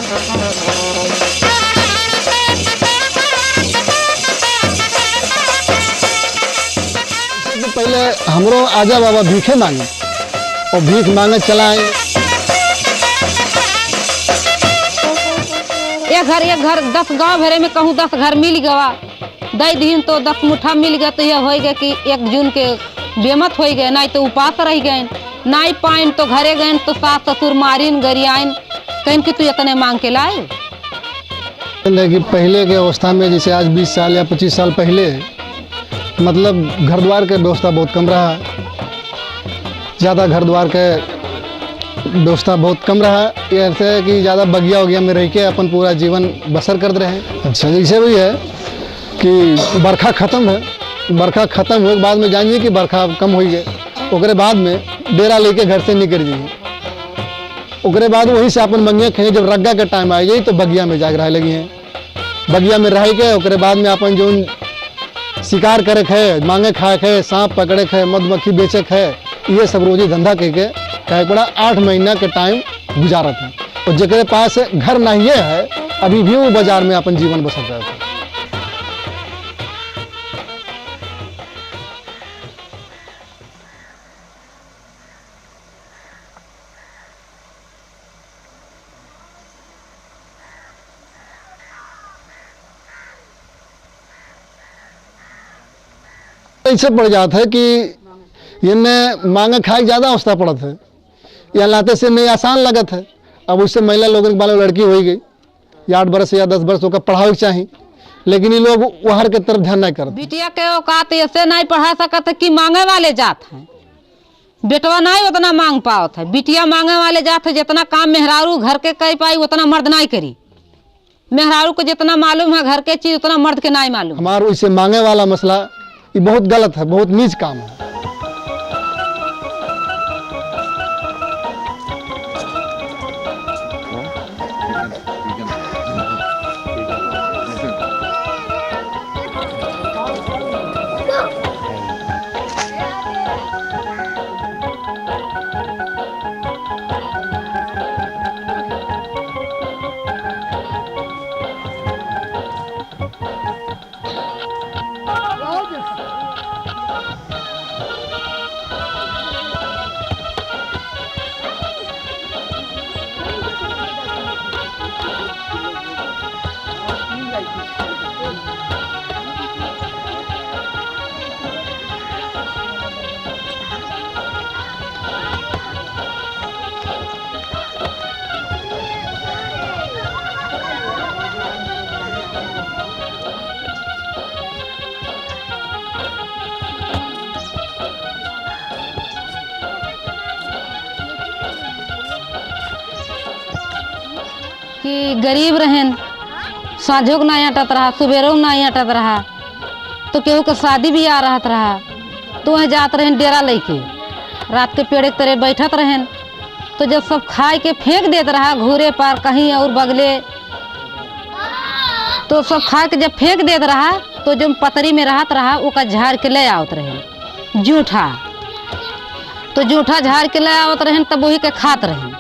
तो पहले हमरो आजा बाबा भीखे मांगे और भीख मांगे चलाए। एक घर 10 गांव भरे में कहूँ 10 घर मिल गवा दई दिन तो 10 मुठा मिल गया तो यह हो गया कि 1 जून के बेमत हो गए, नहीं तो उपास रह गए, नहीं पाइन तो घरे गए तो सास ससुर मारिन गरियाइन कहीं कि तू इतने मांग के लाए। लेकिन पहले के अवस्था में जैसे आज 20 साल या 25 साल पहले मतलब घर द्वार के व्यवस्था बहुत कम रहा, ज़्यादा घर द्वार के व्यवस्था बहुत कम रहा। ये अर्थ है कि ज़्यादा बगिया उगिया में रह के अपन पूरा जीवन बसर करते रहे। अच्छा जैसे भी है कि बरखा ख़त्म है, बरखा ख़त्म हुए के बाद में जानिए कि बरखा कम हो गए, ओकरे बाद में डेरा लेके घर से निकल जाइए, ओकरे बाद वहीं से अपन मंगिया खेए। जब रग्गा के टाइम आ जाए तो बगिया में जाग रहे लगी हैं, बगिया में रह के ओकरे बाद में अपन जो शिकार करे खे, मांगे खाए खे, सांप पकड़े खे, मधुमक्खी बेचे खे, ये सब रोजी धंधा कह के कहे पड़ा 8 महीना के टाइम गुजारत है। और जेकरे पास घर नहीं है अभी भी वो बाजार में अपन जीवन बसर रहे थे। ऐसे पड़ जाता है कि इन्हें मांगे खाए ज़्यादा अवस्था पड़त है, या लाते से नहीं आसान लगत है। अब उससे महिला लोगों के बाल लड़की हो गई या 8 बरस या 10 बरस होकर पढ़ावे के चाहिए, लेकिन ये लोग वहर के तरफ ध्यान नहीं करते। बिटिया के औकात ऐसे नहीं पढ़ा सकते कि मांगे वाले जात हैं, बेटवा नहीं उतना मांग पावत है। बिटिया मांगे वाले जात है, जितना काम मेहरारू घर के कर पाई उतना मर्द नहीं करी। मेहरारू को जितना मालूम है घर के चीज उतना मर्द के नहीं मालूम। हमारा इससे मांगे वाला मसला ये बहुत गलत है, बहुत नीच काम है। कि गरीब रहें, साझों को नहीं अटत रहा, सुबेरों को नहीं अटत रहा, तो केहू के शादी भी आ रहत रहा तो वहीं जात रहें डेरा लेके, रात के पेड़ के तरह बैठत रहें। तो जब सब खाए के फेंक देत रहा घूरे पर कहीं और बगले, तो सब खा के जब फेंक देत रहा तो जो पतरी में रहत रहा वो का झाड़ के ले आवत रहे जूठा, तो जूठा झाड़ के ले आवत रहे तब वही के खात रहे।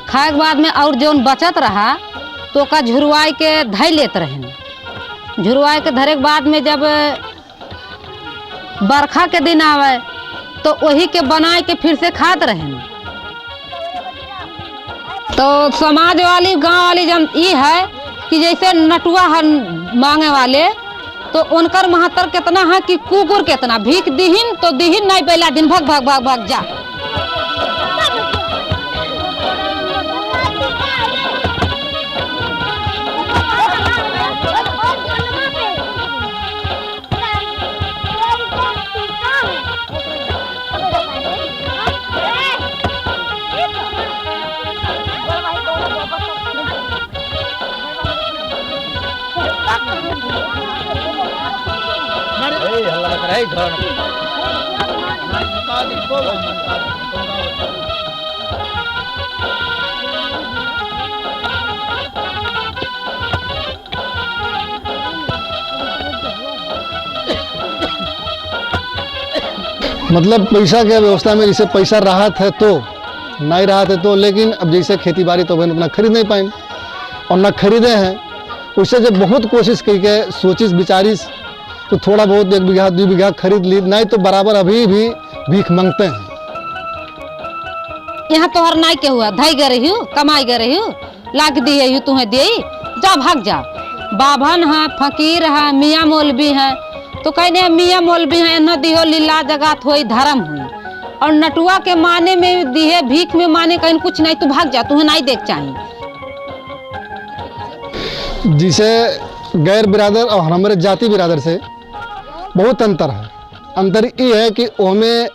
खाए के बाद में और जौन बचत रहा तो का झुरवाई के धै लेत रहे। झुरवाई के धरे के बाद में जब बरखा के दिन आवे तो वही के बनाए के फिर से खात रहे। तो समाज वाली गांव वाली जन ये है कि जैसे नटुआ है मांगे वाले तो उनकर महत्तर कितना है कि कुकुर कितना भीख दीहिन तो दीहिन नहीं पहला दिन भाग भाग भाग भाग जा। मतलब पैसा के व्यवस्था में जैसे पैसा राहत है तो नहीं राहत है तो, लेकिन अब जैसे खेती बाड़ी तो बहन अपना खरीद नहीं पाए, और न खरीदे हैं। उससे जब बहुत कोशिश करके सोचिस विचारिस तो थोड़ा बहुत 1 बीघा 2 बीघा खरीद ली, नहीं तो बराबर अभी भी भीख मांगते हैं। यहाँ तोहर नाई के हुआ धई गए रही कमाई गए रही लाख दिए तुम्हें दे जा भाग जा। बाभन है, फकीर है, मियाँ मौलवी है, तो कहने मियाँ मौलवी है न दिहो लीला जगात होई धर्म हुई, और नटुआ के माने में दिहे भीख में माने कहीं कुछ नहीं, तू भाग जा, तुम्हें नहीं देख चाहिए। जिसे गैर बिरादर और हमारे जाति बिरादर से बहुत अंतर है। अंतर ये है कि ओमें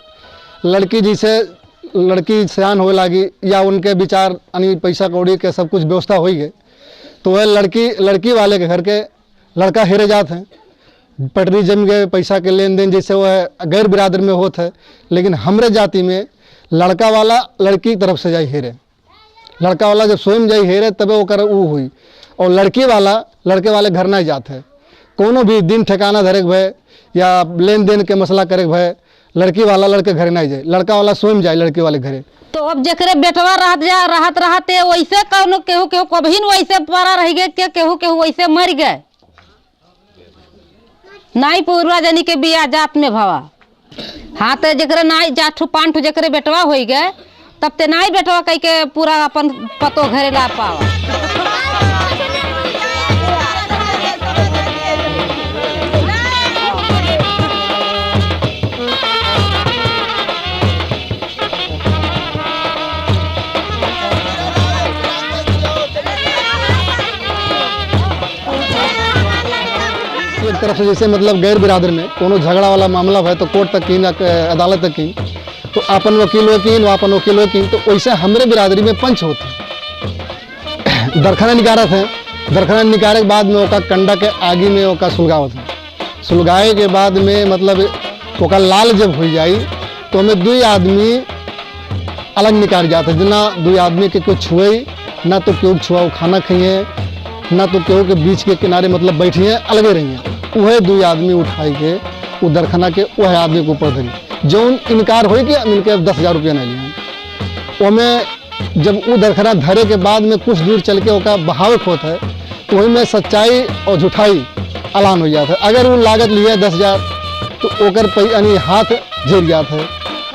लड़की जिसे लड़की सयान होए लागी या उनके विचार यानी पैसा कौड़ी के सब कुछ व्यवस्था हो गए, तो वह लड़की वाले के घर के लड़का हेरे जाते हैं। पटरी जम गए, पैसा के लेन देन जैसे वह गैर बिरादर में होता है। लेकिन हमरे जाति में लड़का वाला लड़की की तरफ से जाई हेरे, लड़का वाला जब स्वयं जाई हेरे तबे वो कर वो हुई, और लड़की वाला लड़के वाले घर नहीं जाते हैं। कोनो भी दिन ठिकाना धरे के भय या लेन देन के मसला करे के भय लड़की वाला लड़के घर नहीं जाए, लड़का वाला स्वयं जाए लड़की वाले घरे। तो अब जकरे बेटवा रहते वैसे कौनो केहू केहू कभी वैसे पड़ा रह गए के केहू केहू वैसे मर गए। नाई पूर्वा जनी के बिया जात में भवा। हाँ तो जकरे नाई जाठू पांठू जकरे बेटवा हो गए तब ते नाई बेटवा कह के पूरा अपन पतो घरे ला पावा। एक तरफ से जैसे मतलब गैर बिरादर में कोनो झगड़ा वाला मामला है तो कोर्ट तक की ना अदालत तक की, तो अपन वकील वापन वकील वकील, तो वैसे हमारे बिरादरी में पंच होते हैं। दरखाना निकारत है, दरखाना निकाले के बाद में ओका कंडा के आगे में ओका सुलगावत है। सुलगाए के बाद में मतलब ओका लाल जब हो जाई तो हमें 2 आदमी अलग निकाल जाते हैं। जितना 2 आदमी के कोई छुए ना तो क्यों छुआ खाना खाइए ना तो केहू के बीच के किनारे मतलब बैठिए अलगे रहिए। वह 2 आदमी उठाई के वो दरखाना के वह आदमी के ऊपर धरी जो इनकार हो कि इनके 10,000 रुपया नहीं लिए। ओमें जब वो दरखाना धरे के बाद में कुछ दूर चल के ओका बहावक होता है तो वही में सच्चाई और झूठाई ऐलान हो जाता है। अगर वो लागत लिए 10,000 तो ओकर यानी हाथ झेल जाता है।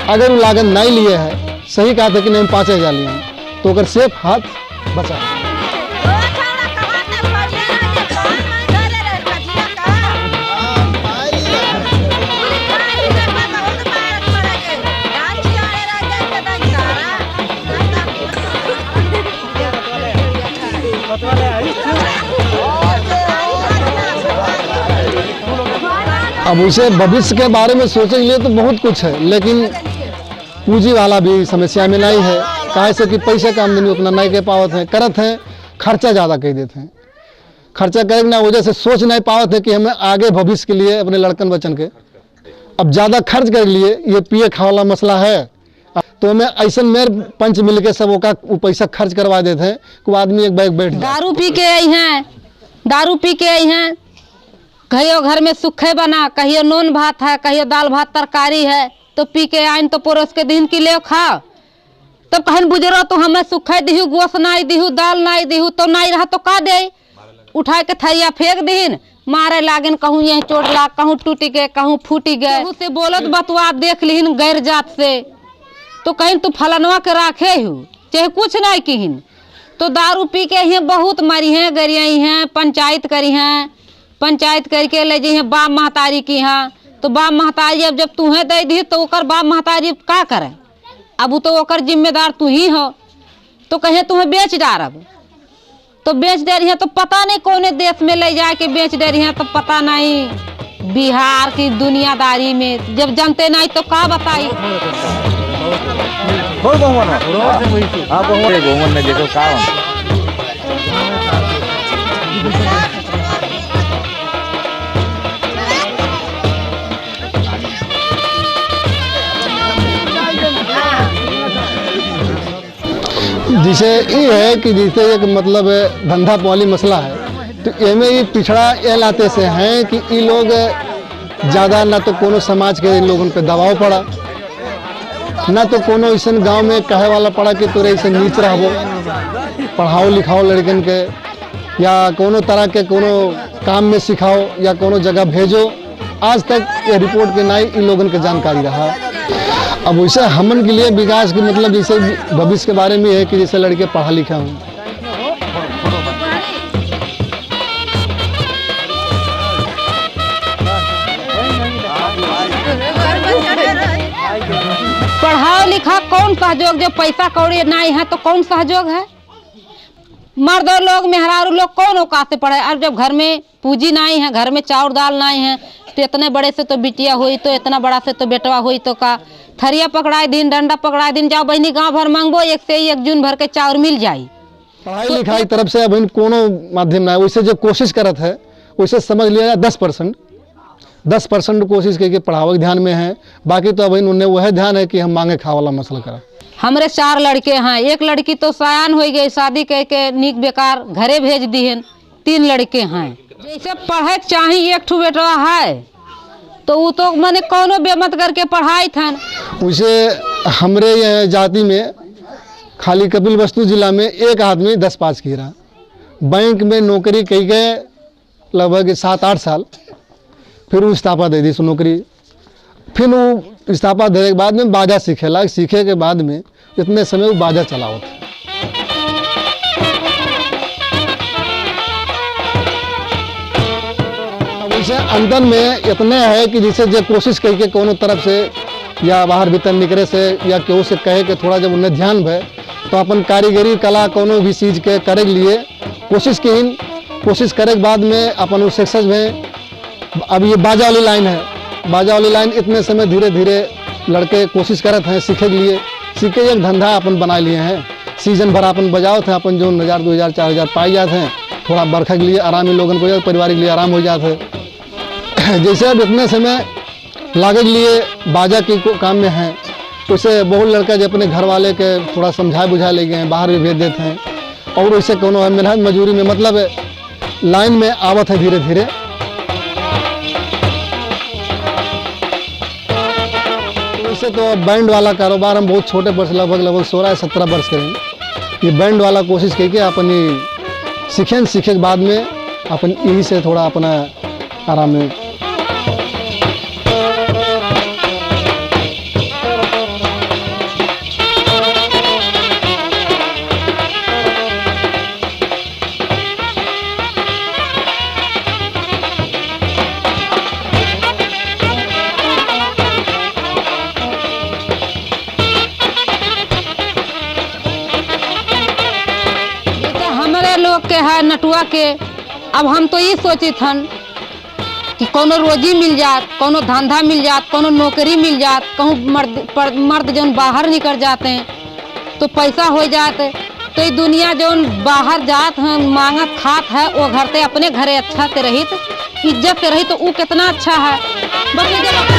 अगर वो लागत नहीं लिए है, सही कहा था कि नहीं 5,000 लिए तो ओकर सिर्फ हाथ बचा। अब उसे भविष्य के बारे में सोचने के लिए तो बहुत कुछ है, लेकिन पूंजी वाला भी समस्या में नहीं है। काहे से कि पैसे का आमदनी उतना नहीं के पावत है, करत हैं खर्चा ज़्यादा कर देते हैं। खर्चा करे ना वजह से सोच नहीं पावत है कि हमें आगे भविष्य के लिए अपने लड़कन बच्चन के अब ज़्यादा खर्च कर लिए ये पिए खा वाला मसला है। तो हमें ऐसा मेर पंच मिल के सब का पैसा खर्च करवा देते हैं कि वो आदमी एक बैग बैठ जाए। दारू पी के आई हैं कहियो घर में सुखे बना, कहियो नून भात है, कहियो दाल भात तरकारी है, तो पी के आइन तो परोस के दिन की ले खाओ। तब कहन बुजरो तो हमें सुखे दिहू, गोश नहीं दिहू, दाल नहीं दिहू, तो नहीं रहा तो का दे उठा के थरिया फेंक दीन, मारे लागन कहूँ यही चोट लाग, कहूँ टूटी गए, कहूँ फूटी गए। से बोलत बतवा देख लीन गैर जात से तो कहीं तू फलनवा के राखे हूँ चाहे कुछ नहीं किन। तो दारू पी के ही बहुत मरी हैं, गरियाई हैं, पंचायत करी हैं, पंचायत करके ले जाइए बाप महतारी की यहाँ। तो बाप महतारी अब जब तुम्हें दे दी तो ओकर बाप महतारी का करे, अब वो तो ओकर जिम्मेदार तू ही हो। तो कहे तुम्हें बेच डारब तो बेच दे रही है, तो पता नहीं कौन देश में ले जाके बेच दे रही है, तो पता नहीं बिहार की दुनियादारी में जब जानते नहीं तो का बताई। जिसे ये है कि जैसे एक मतलब धंधा पौली मसला है, तो एमें ये पिछड़ा ये लाते से हैं कि ये लोग ज़्यादा ना तो कोनो समाज के लोगों पे दबाव पड़ा, ना तो कोनो ऐसा गांव में कहे वाला पड़ा कि तोरे ऐसे नीच रहो, पढ़ाओ लिखाओ लड़कन के या कोनो तरह के कोनो काम में सिखाओ या कोनो जगह भेजो, आज तक ये रिपोर्ट के नहीं इन लोगों के जानकारी रहा। अब वैसे हमन के लिए विकास के मतलब जैसे भविष्य के बारे में है कि जैसे लड़के पढ़ा लिखा हूँ, पढ़ा लिखा कौन सहयोग, जो पैसा कौड़ी नहीं है तो कौन सहयोग है। मर्द लोग मेहरारू लोग कौन औकात से पढ़े। अब जब घर में पूंजी नहीं है, घर में चाउर दाल नहीं है, तो इतने बड़े से तो बिटिया हुई, तो इतना बड़ा से तो बेटवा हुई, तो का थरिया पकड़ाए दिन, डंडा पकड़ाए दिन, जाओ बहनी गांव भर मांगबो, एक से एक जून भर के चाउर मिल जाई। पढ़ाई लिखाई तरफ से अब कोनो माध्यम ना है। वैसे जो कोशिश करत है वैसे समझ लिया जाए 10% कोशिश करके पढ़ावे ध्यान में है, बाकी तो अब उन्हें वह ध्यान है कि हम मांगे खा वाला मसला करा। हमरे 4 लड़के हैं, एक लड़की तो सयान हो गई, शादी करके नीक बेकार घरे भेज दी है। 3 लड़के हैं, जैसे पढ़े चाही एक ठू बेटा है तो वो तो मैंने कोनो बेमत करके पढ़ाई था। वैसे हमरे यह जाति में खाली कपिल वस्तु जिला में एक आदमी 10 पास किया रहा, बैंक में नौकरी कई गए लगभग 7-8 साल, फिर वो इस्तीफा दे दी सो नौकरी। फिर वो इस्तीफा देने के बाद में बाजा सीखेला, सीखे के बाद में इतने समय वो बाजा चलाओ था। वैसे अंदर में इतने है कि जैसे जो कोशिश करके कोनो तरफ से या बाहर भीतर निकले से या केहू से कहे कि थोड़ा जब उन्हें ध्यान भे तो अपन कारीगरी कला कोनो भी चीज़ के करे के लिए कोशिश करे के बाद में अपन वो सक्सेस में। अब ये बाजा वाली लाइन है, बाजा वाली लाइन इतने समय धीरे धीरे लड़के कोशिश करते हैं सीखे के लिए, सीखे एक धंधा अपन बना लिए हैं। सीजन भर अपन बजाओ थे, अपन जो 1000 2000 4000 पाई जाते हैं, थोड़ा बरखा के लिए आराम इन लोगों को, परिवार के लिए आराम हो जाते हैं। जैसे अब इतने समय लागे के लिए बाजा के काम में है, उससे बहुत लड़का जो अपने घर वाले के थोड़ा समझा बुझा ले गए हैं, बाहर भी भेज देते हैं, और उससे कोनो मेहनत मजदूरी में मतलब लाइन में आवत है धीरे धीरे। वैसे तो बैंड वाला कारोबार हम बहुत छोटे वर्ष लगभग 16-17 वर्ष करें। ये बैंड वाला कोशिश करके अपनी सीखे के बाद में अपन यही से थोड़ा अपना आराम में। लोग के है नटुआ के, अब हम तो ये सोची थन कि कोनो रोजी मिल जात, कोनो धंधा मिल जात, कोनो नौकरी मिल जात, कहूँ मर्द जौन बाहर निकल जाते हैं तो पैसा हो जाते, तो ये दुनिया जौन बाहर जात है मांगत खात है वो घर से अपने घरे अच्छा से रही, इज्जत से रही, तो वो कितना अच्छा है। बाकी जब